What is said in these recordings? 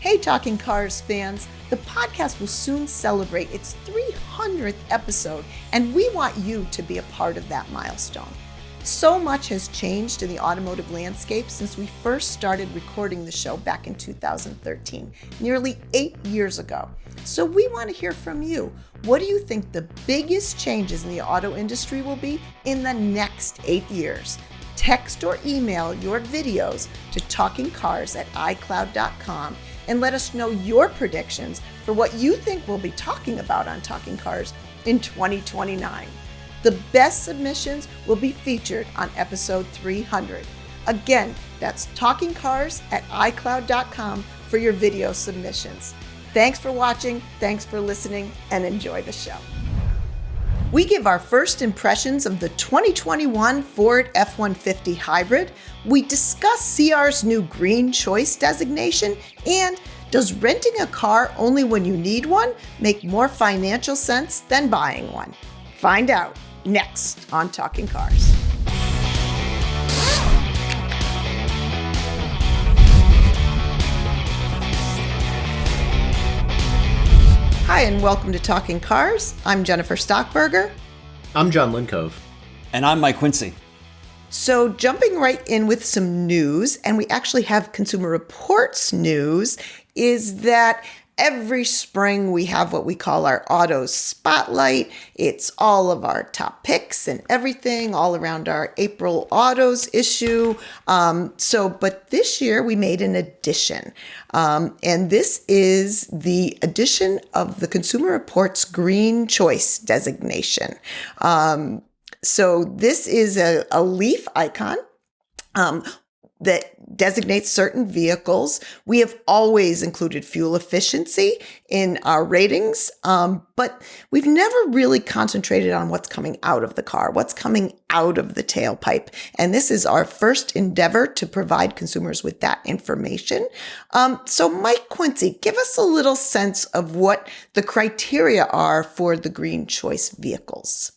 Hey, Talking Cars fans, the podcast will soon celebrate its 300th episode, and we want you to be a part of that milestone. So much has changed in the automotive landscape since we first started recording the show back in 2013, nearly 8 years ago. So we want to hear from you. What do you think the biggest changes in the auto industry will be in the next 8 years? Text or email your videos to TalkingCars@iCloud.com and let us know your predictions for what you think we'll be talking about on Talking Cars in 2029. The best submissions will be featured on episode 300. Again, that's TalkingCars@iCloud.com for your video submissions. Thanks for watching, thanks for listening, and enjoy the show. We give our first impressions of the 2021 Ford F-150 hybrid. We discuss CR's new Green Choice designation, and does renting a car only when you need one make more financial sense than buying one? Find out next on Talking Cars. Hi, and welcome to Talking Cars. I'm Jennifer Stockberger. I'm John Lincove. And I'm Mike Quincy. So jumping right in with some news, and we actually have Consumer Reports news, is that every spring we have what we call our Auto Spotlight. It's all of our top picks and everything all around our April Autos issue. But this year we made an addition. And this is the addition of the Consumer Reports Green Choice designation. So this is a leaf icon that designates certain vehicles. We have always included fuel efficiency in our ratings, but we've never really concentrated on what's coming out of the car, what's coming out of the tailpipe. And this is our first endeavor to provide consumers with that information. So Mike Quincy, give us a little sense of what the criteria are for the Green Choice vehicles.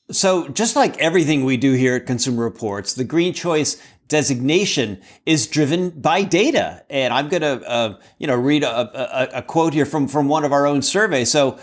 So just like everything we do here at Consumer Reports, the Green Choice designation is driven by data. And I'm going to, read a quote here from one of our own surveys. So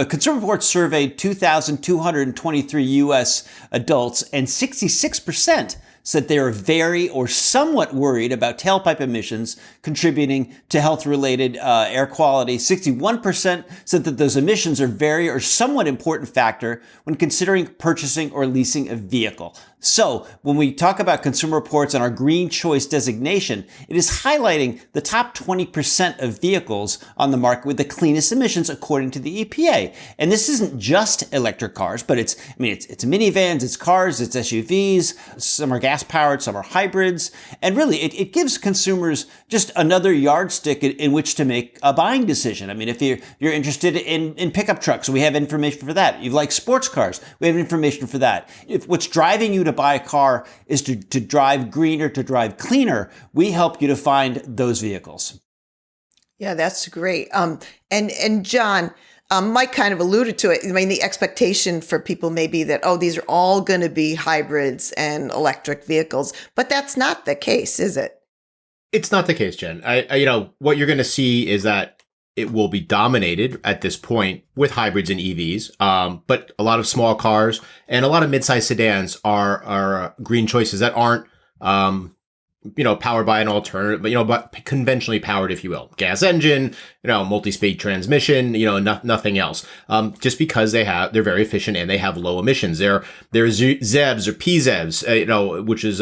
Consumer Reports surveyed 2,223 U.S. adults, and 66% said they are very or somewhat worried about tailpipe emissions contributing to health-related air quality. 61% said that those emissions are very or somewhat important factor when considering purchasing or leasing a vehicle. So when we talk about Consumer Reports and our Green Choice designation, it is highlighting the top 20% of vehicles on the market with the cleanest emissions according to the EPA. And this isn't just electric cars, but it's minivans, it's cars, it's SUVs, some are gas-powered, some are hybrids. And really, it gives consumers just another yardstick in which to make a buying decision. I mean, if you're interested in pickup trucks, we have information for that. If you like sports cars, we have information for that. If what's driving you to buy a car is to drive greener, to drive cleaner, we help you to find those vehicles. Yeah, that's great. And John, Mike kind of alluded to it. I mean, the expectation for people may be that, these are all going to be hybrids and electric vehicles, but that's not the case, is it? It's not the case, Jen. What you're going to see is that it will be dominated at this point with hybrids and EVs. But a lot of small cars and a lot of mid-sized sedans are green choices that aren't, powered by an alternative, but conventionally powered, if you will. Gas engine, multi-speed transmission, nothing else. Just because they're very efficient and they have low emissions. They're ZEVs or PZEVs, which is,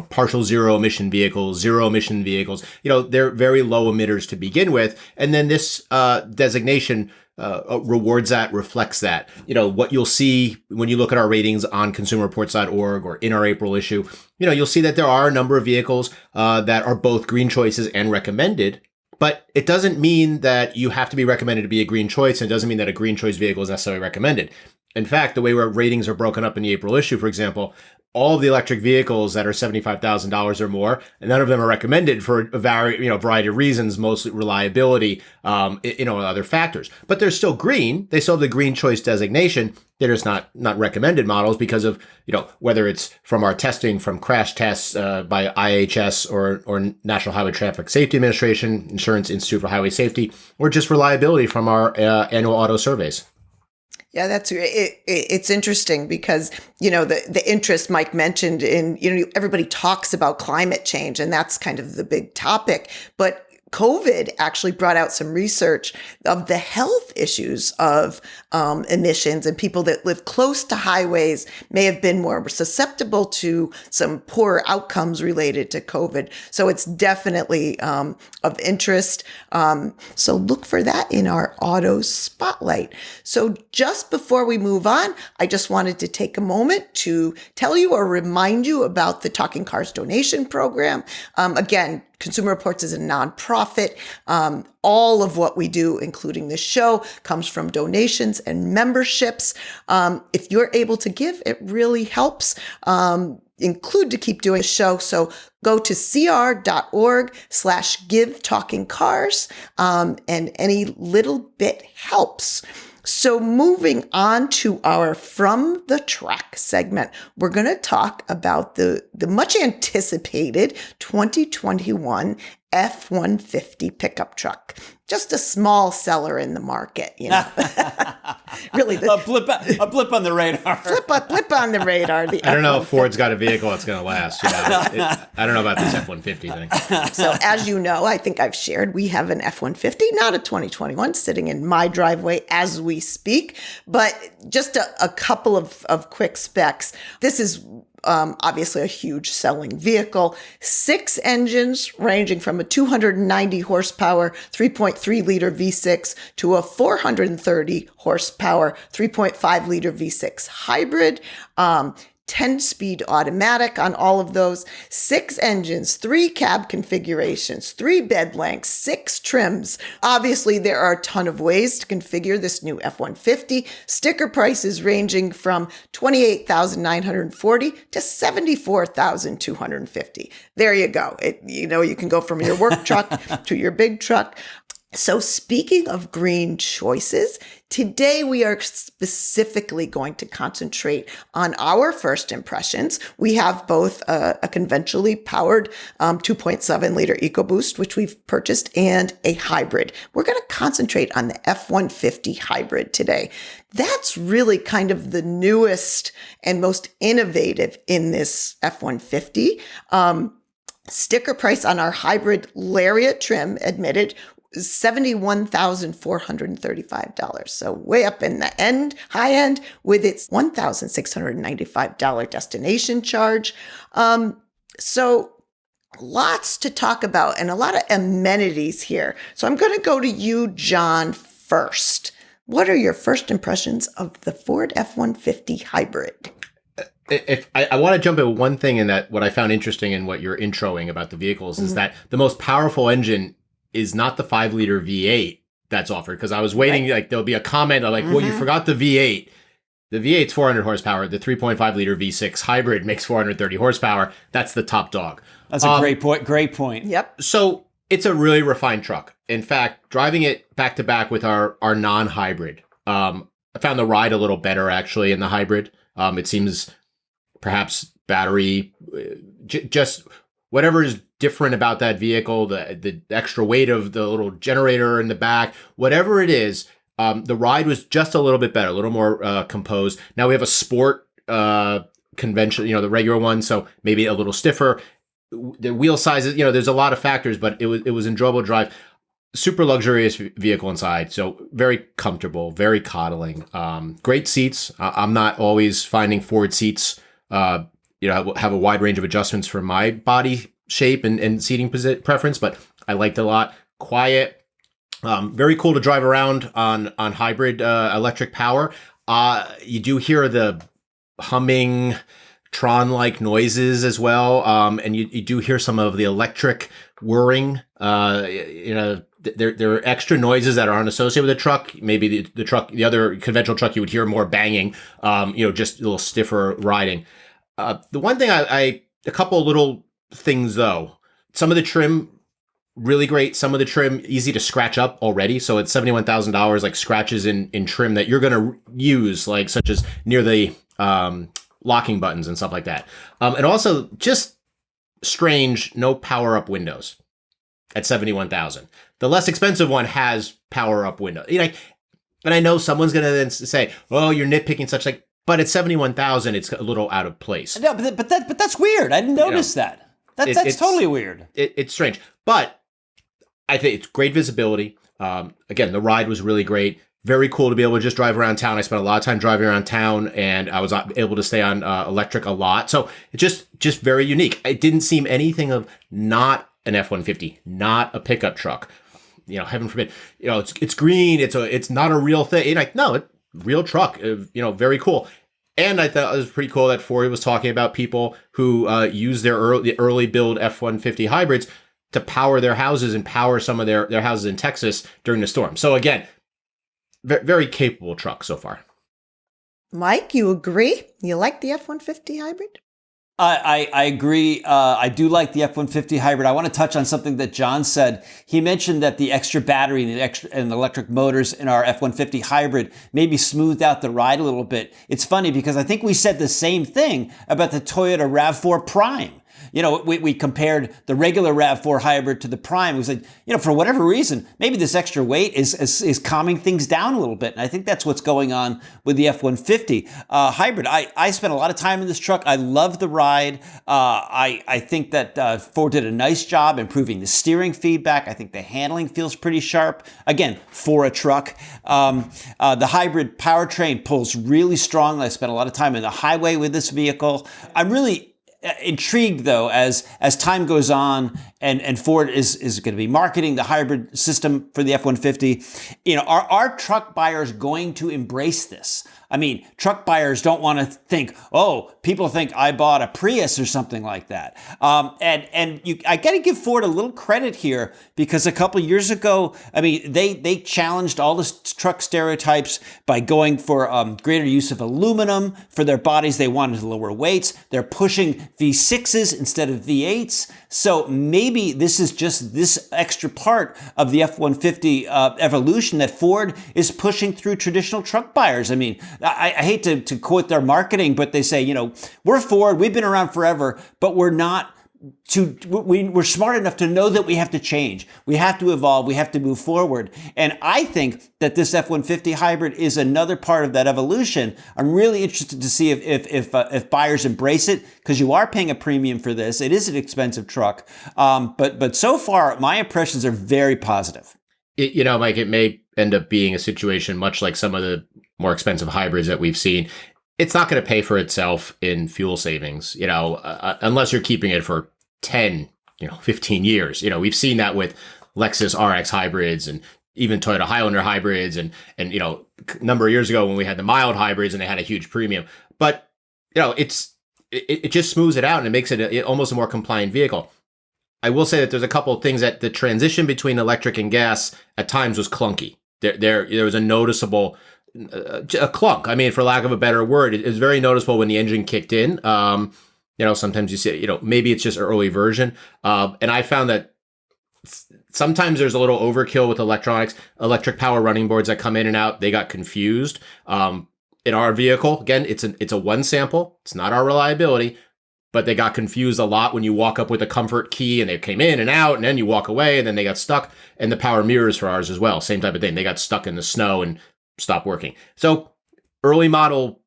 partial zero emission vehicles, zero emission vehicles. They're very low emitters to begin with. And then this, designation, rewards that, reflects that. What you'll see when you look at our ratings on consumerreports.org or in our April issue, you'll see that there are a number of vehicles that are both green choices and recommended. But it doesn't mean that you have to be recommended to be a green choice, and it doesn't mean that a green choice vehicle is necessarily recommended. In fact, the way our ratings are broken up in the April issue, for example, all of the electric vehicles that are $75,000 or more, and none of them are recommended for a variety of reasons, mostly reliability, other factors. But they're still green. They still have the green choice designation. They're just not recommended models because of, whether it's from our testing, from crash tests by IHS or National Highway Traffic Safety Administration, Insurance Institute for Highway Safety, or just reliability from our annual auto surveys. Yeah, that's it. It's interesting because, the interest Mike mentioned in, everybody talks about climate change, and that's kind of the big topic. But COVID actually brought out some research of the health issues of emissions, and people that live close to highways may have been more susceptible to some poor outcomes related to COVID. So it's definitely of interest. So look for that in our auto spotlight. So just before we move on, I just wanted to take a moment to tell you or remind you about the Talking Cars donation program. Again, Consumer Reports is a nonprofit. All of what we do, including this show, comes from donations and memberships. If you're able to give, it really helps, include to keep doing the show. So go to cr.org/give talking cars, and any little bit helps. So moving on to our From the Track segment, we're going to talk about the much anticipated 2021 F-150 pickup truck. Just a small seller in the market, Really, a blip on the radar. Blip on the radar. I don't know if Ford's got a vehicle that's going to last. I don't know about this F-150 thing. So as you know, I think I've shared, we have an F-150, not a 2021, sitting in my driveway as we speak. But just a couple of quick specs. This is obviously a huge selling vehicle. 6 engines ranging from a 290 horsepower 3.3 liter V6 to a 430 horsepower 3.5 liter V6 hybrid. 10-speed automatic on all of those, 6 engines, 3 cab configurations, 3 bed lengths, 6 trims. Obviously, there are a ton of ways to configure this new F-150. Sticker prices ranging from $28,940 to $74,250. There you go. You can go from your work truck to your big truck. So speaking of green choices, today we are specifically going to concentrate on our first impressions. We have both a conventionally powered 2.7 liter EcoBoost, which we've purchased, and a hybrid. We're going to concentrate on the F-150 hybrid today. That's really kind of the newest and most innovative in this F-150. Sticker price on our hybrid Lariat trim, admitted, $71,435. So way up in the high end, with its $1,695 destination charge. So lots to talk about and a lot of amenities here. So I'm going to go to you, John, first. What are your first impressions of the Ford F-150 hybrid? If I want to jump at one thing in that, what I found interesting in what you're introing about the vehicles is that the most powerful engine is not the 5-liter V8 that's offered. Because I was waiting, there'll be a comment of well, you forgot the V8. The V8's 400 horsepower. The 3.5-liter V6 hybrid makes 430 horsepower. That's the top dog. That's a great point. Great point. Yep. So it's a really refined truck. In fact, driving it back to back with our non-hybrid, I found the ride a little better actually in the hybrid. It seems perhaps battery, just whatever is different about that vehicle, the extra weight of the little generator in the back, whatever it is, the ride was just a little bit better, a little more composed. Now we have a sport convention, the regular one, so maybe a little stiffer. The wheel sizes, there's a lot of factors, but it was enjoyable to drive. Super luxurious vehicle inside, so very comfortable, very coddling. Great seats. I'm not always finding Ford seats, have a wide range of adjustments for my body shape and seating preference, but I liked it a lot. Quiet, very cool to drive around on hybrid electric power. You do hear the humming Tron-like noises as well, and you do hear some of the electric whirring, there are extra noises that aren't associated with the truck. Maybe the truck, the other conventional truck, you would hear more banging, just a little stiffer riding. The one thing a couple little things though, some of the trim, really great. Some of the trim easy to scratch up already. So it's $71,000, like scratches in trim that you're going to use, like such as near the locking buttons and stuff like that. And also just strange, no power up windows at $71,000. The less expensive one has power up window. And I know someone's going to then say, "Oh, you're nitpicking such like," but at $71,000, it's a little out of place. No, but that's weird. I didn't notice that. That's totally weird. It's strange, but I think it's great visibility. Again, the ride was really great. Very cool to be able to just drive around town. I spent a lot of time driving around town, and I was able to stay on electric a lot. So it's just very unique. It didn't seem anything of not an F-150, not a pickup truck. Heaven forbid. It's green. It's not a real thing. No, real truck. Very cool. And I thought it was pretty cool that Ford was talking about people who use their early build F-150 hybrids to power their houses and power some of their houses in Texas during the storm. So again, very capable truck so far. Mike, you agree? You like the F-150 hybrid? I agree. I do like the F-150 hybrid. I want to touch on something that John said. He mentioned that the extra battery and the electric motors in our F-150 hybrid maybe smoothed out the ride a little bit. It's funny because I think we said the same thing about the Toyota RAV4 Prime. We compared the regular RAV4 hybrid to the Prime. It was like, for whatever reason, maybe this extra weight is calming things down a little bit. And I think that's what's going on with the F-150 hybrid. I spent a lot of time in this truck. I love the ride. I think that Ford did a nice job improving the steering feedback. I think the handling feels pretty sharp. Again, for a truck. The hybrid powertrain pulls really strong. I spent a lot of time in the highway with this vehicle. I'm really intrigued though, as time goes on and Ford is going to be marketing the hybrid system for the F-150. Are truck buyers going to embrace this? I mean, truck buyers don't want to think, "Oh, people think I bought a Prius or something like that." I got to give Ford a little credit here because a couple years ago, I mean, they challenged all the truck stereotypes by going for greater use of aluminum for their bodies. They wanted lower weights. They're pushing V6s instead of V8s. So maybe this is just this extra part of the F-150 evolution that Ford is pushing through traditional truck buyers. I mean, I hate to quote their marketing, but they say, we're Ford, we've been around forever, but we're not we're smart enough to know that we have to change. We have to evolve. We have to move forward. And I think that this F-150 hybrid is another part of that evolution. I'm really interested to see if buyers embrace it, because you are paying a premium for this. It is an expensive truck. But so far, my impressions are very positive. Mike, it may end up being a situation much like some of the more expensive hybrids that we've seen. It's not going to pay for itself in fuel savings, unless you're keeping it for 10, 15 years. We've seen that with Lexus RX hybrids and even Toyota Highlander hybrids and a number of years ago when we had the mild hybrids and they had a huge premium. But, it just smooths it out and it makes it almost a more compliant vehicle. I will say that there's a couple of things that the transition between electric and gas at times was clunky. There was a noticeable a clunk. I mean, for lack of a better word, it was very noticeable when the engine kicked in. Sometimes you see, maybe it's just an early version. And I found that sometimes there's a little overkill with electronics, electric power running boards that come in and out. They got confused. In our vehicle, again, it's a one sample. It's not our reliability, but they got confused a lot when you walk up with a comfort key and they came in and out and then you walk away and then they got stuck. And the power mirrors for ours as well. Same type of thing. They got stuck in the snow and stopped working. So early model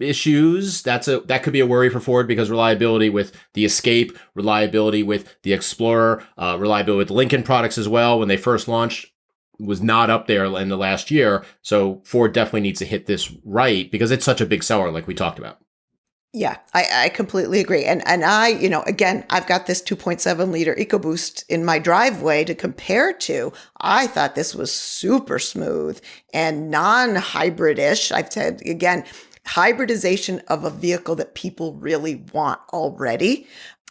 issues, that could be a worry for Ford, because reliability with the Escape, reliability with the Explorer, reliability with the Lincoln products as well when they first launched was not up there in the last year. So Ford definitely needs to hit this right because it's such a big seller like we talked about. Yeah, I completely agree. And I, again, I've got this 2.7 liter EcoBoost in my driveway to compare to. I thought this was super smooth and non-hybrid-ish. I've said, again, hybridization of a vehicle that people really want already.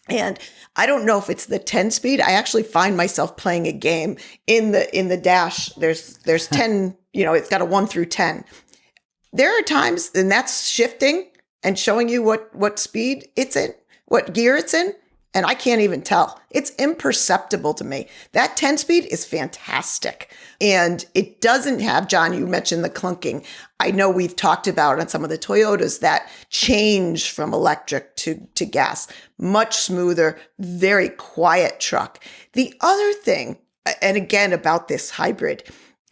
And I don't know if it's the 10 speed. I actually find myself playing a game in the dash. There's 10, it's got a 1 through 10. There are times, and that's shifting and showing you what speed it's in, what gear it's in, and I can't even tell. It's imperceptible to me. That 10 speed is fantastic. And it doesn't have, John, you mentioned the clunking. I know we've talked about on some of the Toyotas that change from electric to gas. Much smoother, very quiet truck. The other thing, and again about this hybrid,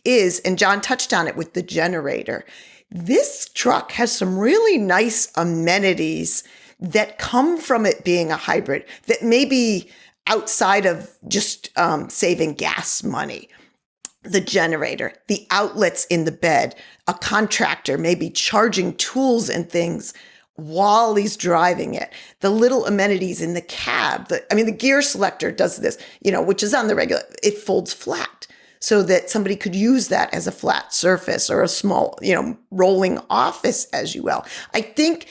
is, and John touched on it with the generator, this truck has some really nice amenities that come from it being a hybrid that may be outside of just saving gas money. The generator, the outlets in the bed, a contractor maybe charging tools and things while he's driving it, the little amenities in the cab. The gear selector does this, which is on the regular, it folds flat so that somebody could use that as a flat surface or a small, rolling office, as you will. I think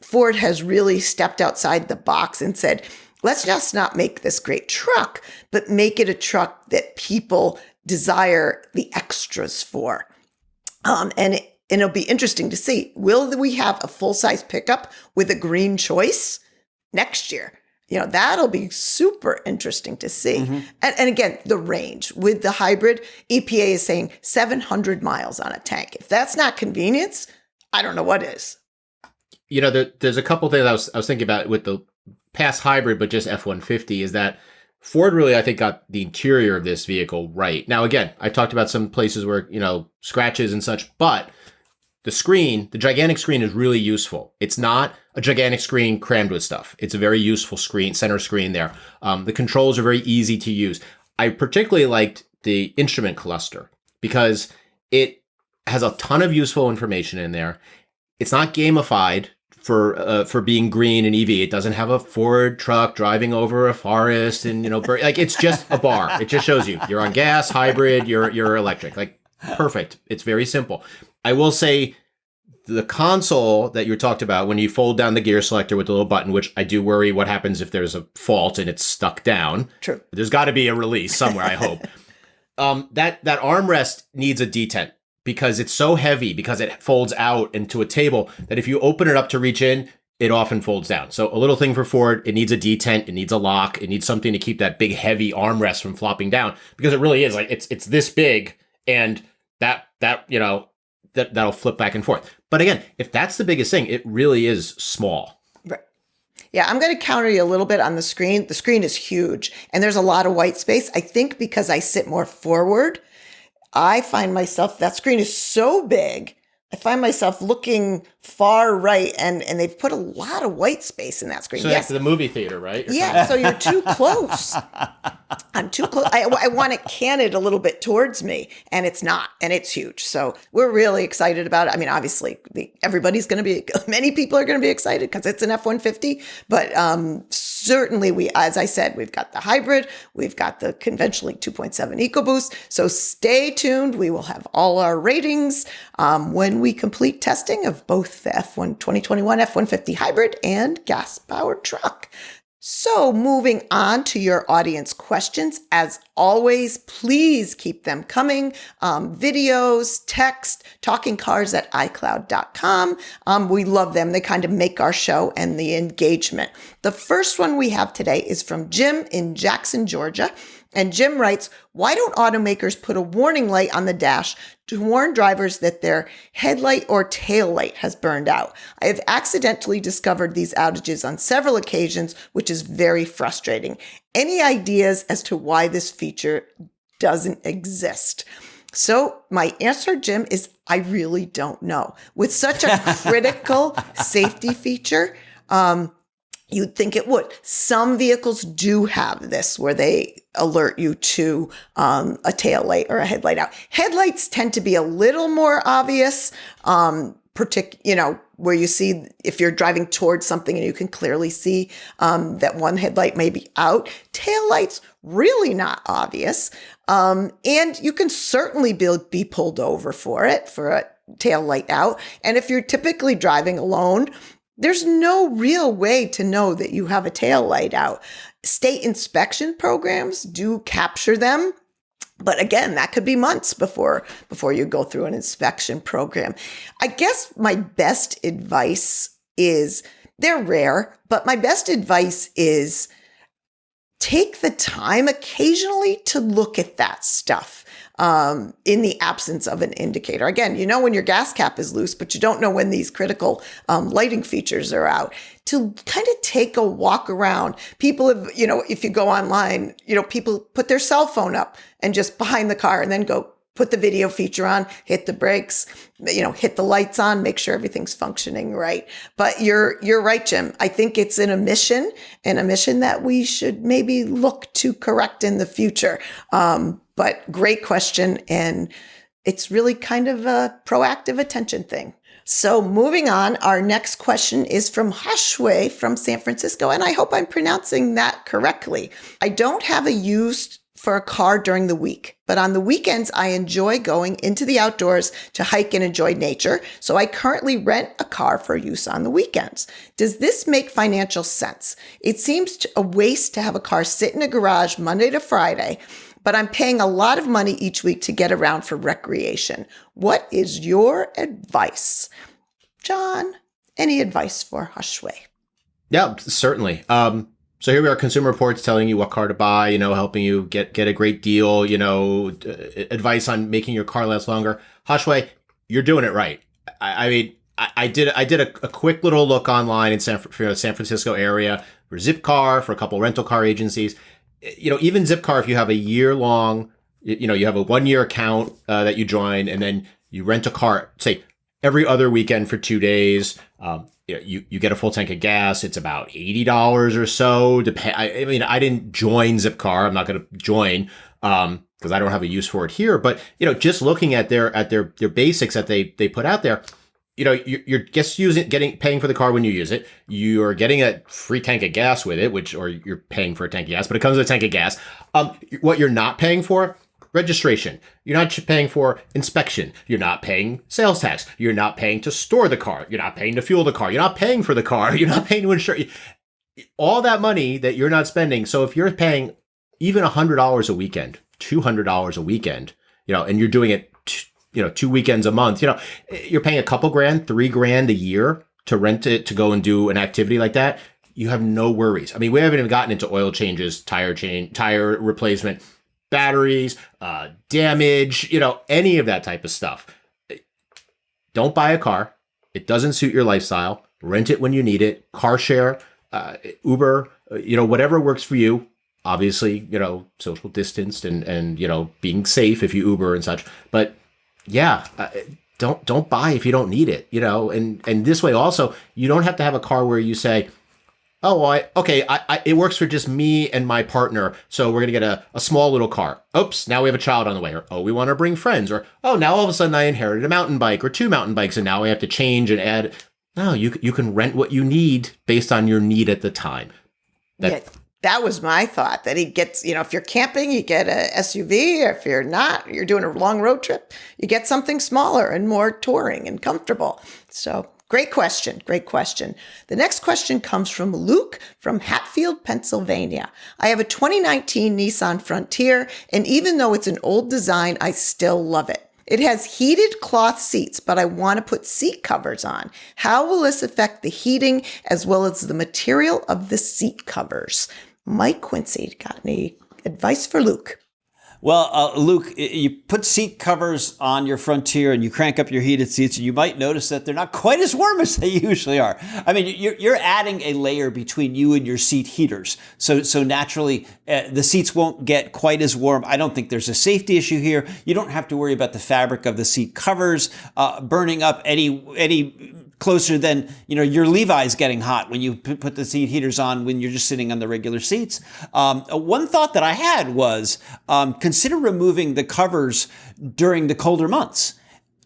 Ford has really stepped outside the box and said, let's just not make this great truck, but make it a truck that people desire the extras for. And it'll be interesting to see, will we have a full-size pickup with a green choice next year? That'll be super interesting to see. Mm-hmm. And again, the range with the hybrid, EPA is saying 700 miles on a tank. If that's not convenience, I don't know what is. There's a couple things I was thinking about with the past hybrid, but just F-150, is that Ford really, I think, got the interior of this vehicle right. Now, again, I talked about some places where, scratches and such, but the gigantic screen is really useful. It's not a gigantic screen crammed with stuff. It's a very useful screen, center screen there. The controls are very easy to use. I particularly liked the instrument cluster because it has a ton of useful information in there. It's not gamified for being green and EV. It doesn't have a Ford truck driving over a forest and, it's just a bar. It just shows you're on gas, hybrid, you're electric. Perfect. It's very simple. I will say the console that you talked about, when you fold down the gear selector with the little button, which I do worry what happens if there's a fault and it's stuck down. True. There's got to be a release somewhere, I hope. That armrest needs a detent, because it's so heavy, because it folds out into a table, that if you open it up to reach in, it often folds down. So a little thing for Ford, it needs a detent, it needs a lock, it needs something to keep that big heavy armrest from flopping down, because it really is it's this big, and that'll flip back and forth. But again, if that's the biggest thing, it really is small. Right. Yeah, I'm going to counter you a little bit on the screen. The screen is huge, and there's a lot of white space. I think because I sit more forward, I find myself, that screen is so big, I find myself looking far right, and they've put a lot of white space in that screen. So that's the movie theater, right? So you're too close. I'm too close. I want it canted a little bit towards me, and it's not, and it's huge. So we're really excited about it. Obviously, many people are going to be excited because it's an F-150, but certainly as I said, we've got the hybrid, we've got the conventionally 2.7 EcoBoost. So stay tuned. We will have all our ratings when we complete testing of both the 2021 F-150 hybrid and gas-powered truck. So moving on to your audience questions, as always, please keep them coming. Videos, text, TalkingCars@iCloud.com. We love them. They kind of make our show and the engagement. The first one we have today is from Jim in Jackson, Georgia. And Jim writes, why don't automakers put a warning light on the dash to warn drivers that their headlight or taillight has burned out? I have accidentally discovered these outages on several occasions, which is very frustrating. Any ideas as to why this feature doesn't exist? So my answer, Jim, is I really don't know. With such a critical safety feature, you'd think it would. Some vehicles do have this where they alert you to a tail light or a headlight out. Headlights tend to be a little more obvious, where you see if you're driving towards something and you can clearly see that one headlight may be out. Tail lights, really not obvious. And you can certainly be pulled over for a tail light out. And if you're typically driving alone, there's no real way to know that you have a tail light out. State inspection programs do capture them. But again, that could be months before you go through an inspection program. I guess my best advice is, they're rare, but my best advice is take the time occasionally to look at that stuff in the absence of an indicator. Again, you know when your gas cap is loose, but you don't know when these critical lighting features are out. To kind of take a walk around. People have, if you go online, people put their cell phone up and just behind the car and then go put the video feature on, hit the brakes, hit the lights on, make sure everything's functioning right. But you're right, Jim. I think it's an omission that we should maybe look to correct in the future. But great question. And it's really kind of a proactive attention thing. So moving on, our next question is from Hashway from San Francisco. And I hope I'm pronouncing that correctly. I don't have a used for a car during the week, but on the weekends, I enjoy going into the outdoors to hike and enjoy nature. So I currently rent a car for use on the weekends. Does this make financial sense? It seems a waste to have a car sit in a garage Monday to Friday, but I'm paying a lot of money each week to get around for recreation. What is your advice? John, any advice for Hashway? Yeah, certainly. So here we are, Consumer Reports telling you what car to buy, helping you get a great deal, advice on making your car last longer. Hashway, you're doing it right. I did a quick little look online in San Francisco area for Zipcar, for a couple rental car agencies. Even Zipcar, if you have a year long, you have a 1 year account that you join, and then you rent a car, say every other weekend for 2 days. You get a full tank of gas. It's about $80 or so. I didn't join Zipcar. I'm not going to join because I don't have a use for it here. But just looking at their basics that they put out there, you're just paying for the car when you use it. You're getting a free tank of gas with it, or you're paying for a tank of gas, but it comes with a tank of gas. What you're not paying for, registration. You're not paying for inspection. You're not paying sales tax. You're not paying to store the car. You're not paying to fuel the car. You're not paying for the car. You're not paying to insure. All that money that you're not spending. So if you're paying even $100 a weekend, $200 a weekend, and you're doing it 2 weekends a month, you're paying a couple grand, $3,000 a year to rent it, to go and do an activity like that. You have no worries. We haven't even gotten into oil changes, tire replacement, batteries, damage, any of that type of stuff. Don't buy a car. It doesn't suit your lifestyle. Rent it when you need it. Car share, Uber, whatever works for you. Obviously, social distanced and being safe if you Uber and such. But yeah, don't buy if you don't need it, and this way also, you don't have to have a car where you say, oh, well, it works for just me and my partner, so we're going to get a small little car. Oops, now we have a child on the way. Or, oh, we want to bring friends. Or, oh, now all of a sudden I inherited a mountain bike or 2 mountain bikes, and now I have to change and add. No, you can rent what you need based on your need at the time. That was my thought, that he gets, if you're camping, you get a SUV. Or if you're not, you're doing a long road trip, you get something smaller and more touring and comfortable. So great question. Great question. The next question comes from Luke from Hatfield, Pennsylvania. I have a 2019 Nissan Frontier, and even though it's an old design, I still love it. It has heated cloth seats, but I want to put seat covers on. How will this affect the heating as well as the material of the seat covers? Mike Quincy, got any advice for Luke? Well, Luke, you put seat covers on your Frontier and you crank up your heated seats, and you might notice that they're not quite as warm as they usually are. You're adding a layer between you and your seat heaters. So naturally, the seats won't get quite as warm. I don't think there's a safety issue here. You don't have to worry about the fabric of the seat covers burning up any closer than, your Levi's getting hot when you put the seat heaters on when you're just sitting on the regular seats. One thought that I had was consider removing the covers during the colder months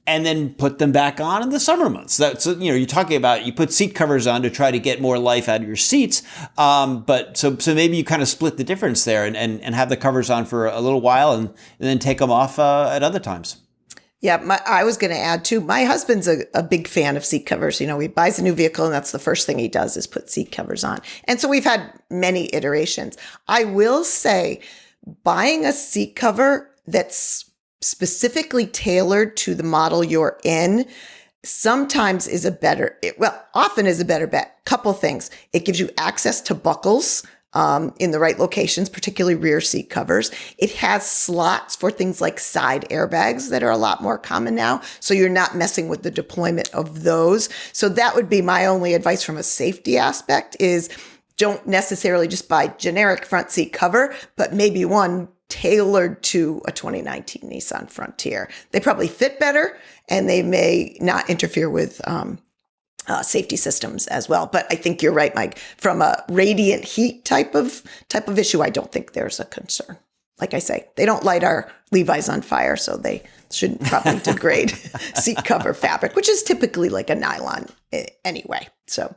and then put them back on in the summer months. You're talking about, you put seat covers on to try to get more life out of your seats. But so maybe you kind of split the difference there and have the covers on for a little while and then take them off at other times. Yeah, I was going to add too, my husband's a big fan of seat covers. He buys a new vehicle and that's the first thing he does is put seat covers on. And so we've had many iterations. I will say buying a seat cover that's specifically tailored to the model you're in sometimes is often is a better bet. Couple things. It gives you access to buckles in the right locations, particularly rear seat covers. It has slots for things like side airbags that are a lot more common now. So you're not messing with the deployment of those. So that would be my only advice from a safety aspect is don't necessarily just buy generic front seat cover, but maybe one tailored to a 2019 Nissan Frontier. They probably fit better and they may not interfere with safety systems as well. But I think you're right, Mike. From a radiant heat type of issue, I don't think there's a concern. Like I say, they don't light our Levi's on fire, so they shouldn't probably degrade seat cover fabric, which is typically like a nylon anyway. So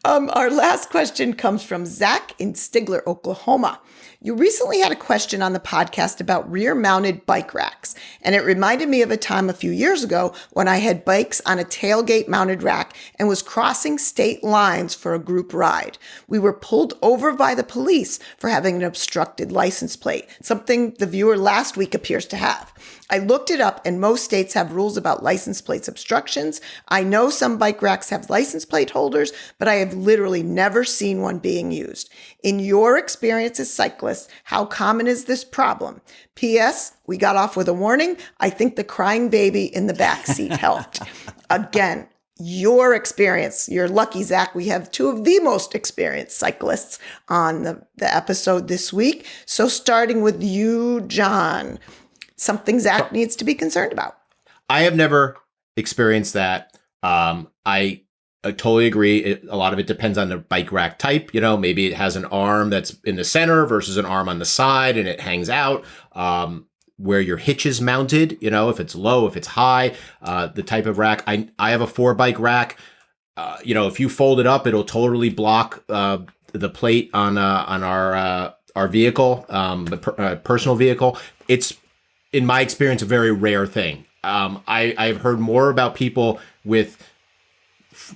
our last question comes from Zach in Stigler, Oklahoma. You recently had a question on the podcast about rear-mounted bike racks, and it reminded me of a time a few years ago when I had bikes on a tailgate-mounted rack and was crossing state lines for a group ride. We were pulled over by the police for having an obstructed license plate, something the viewer last week appears to have. I looked it up, and most states have rules about license plates obstructions. I know some bike racks have license plate holders, but I have literally never seen one being used. In your experience as cyclists, how common is this problem? P.S. We got off with a warning. I think the crying baby in the back seat helped. Again, your experience. You're lucky, Zach. We have two of the most experienced cyclists on the episode this week. So starting with you, John, something Zach needs to be concerned about. I have never experienced that. I totally agree. A lot of it depends on the bike rack type. Maybe it has an arm that's in the center versus an arm on the side and it hangs out. Where your hitch is mounted, if it's low, if it's high, the type of rack. I have a 4-bike rack. If you fold it up, it'll totally block the plate on our vehicle, personal vehicle. It's, in my experience, a very rare thing. I've heard more about people with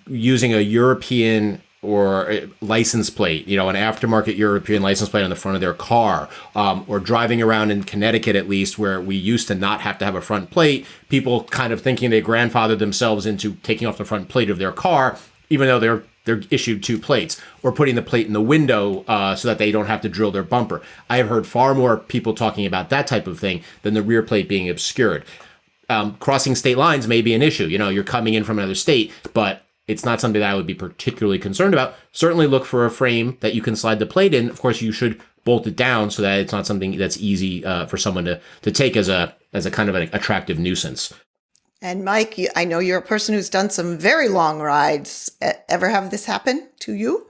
using a European or a license plate, an aftermarket European license plate on the front of their car, or driving around in Connecticut, at least, where we used to not have to have a front plate, people kind of thinking they grandfathered themselves into taking off the front plate of their car, even though they're issued 2 plates, or putting the plate in the window so that they don't have to drill their bumper. I have heard far more people talking about that type of thing than the rear plate being obscured. Crossing state lines may be an issue. You're coming in from another state, but it's not something that I would be particularly concerned about. Certainly look for a frame that you can slide the plate in. Of course, you should bolt it down so that it's not something that's easy for someone to take as a kind of an attractive nuisance. And Mike, I know you're a person who's done some very long rides. Ever have this happen to you?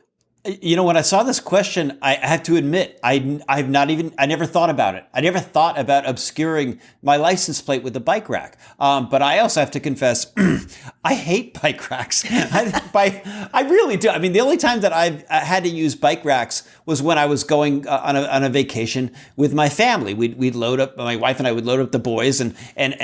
When I saw this question, I have to admit, I never thought about it. I never thought about obscuring my license plate with a bike rack. But I also have to confess, I hate bike racks. I really do. I mean, the only time that I've had to use bike racks was when I was going on a vacation with my family. We'd load up, my wife and I would load up the boys and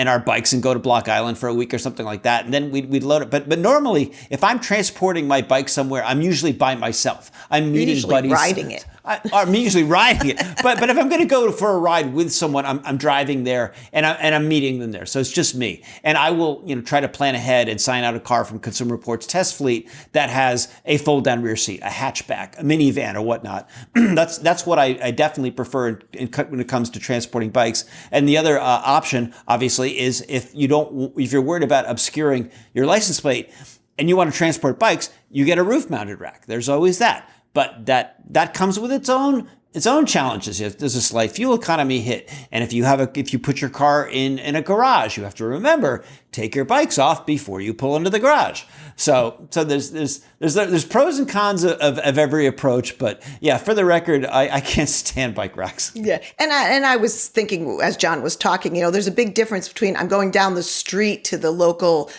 our bikes and go to Block Island for a week or something like that. And then we'd load it. But normally, if I'm transporting my bike somewhere, I'm usually by myself. I'm meeting buddies. Riding it. I'm usually riding it. But if I'm going to go for a ride with someone, I'm driving there and I'm meeting them there. So it's just me. And I will, try to plan ahead and sign out a car from Consumer Reports test fleet that has a fold down rear seat, a hatchback, a minivan or whatnot. That's what I definitely prefer when it comes to transporting bikes. And the other option, obviously, is if you're worried about obscuring your license plate and you want to transport bikes, you get a roof mounted rack. There's always that. But that comes with its own challenges. There's a slight fuel economy hit, and if you put your car in a garage, you have to remember take your bikes off before you pull into the garage. So there's pros and cons of every approach. But yeah, for the record, I can't stand bike racks. Yeah, and I was thinking as John was talking, there's a big difference between I'm going down the street to the local,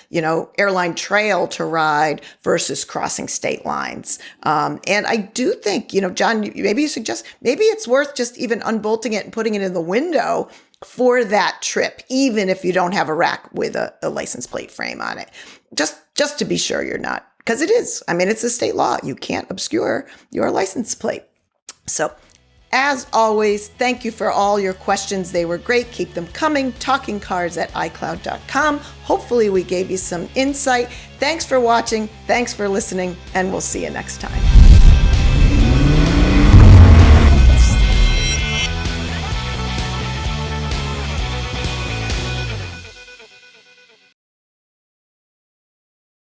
airline trail to ride versus crossing state lines. And I do think, John, maybe you suggest maybe it's worth just even unbolting it and putting it in the window for that trip, even if you don't have a rack with a license plate frame on it. Just to be sure you're not, because it is. I mean, it's a state law. You can't obscure your license plate. So, as always, thank you for all your questions. They were great. Keep them coming. TalkingCars@iCloud.com. Hopefully we gave you some insight. Thanks for watching. Thanks for listening. And we'll see you next time.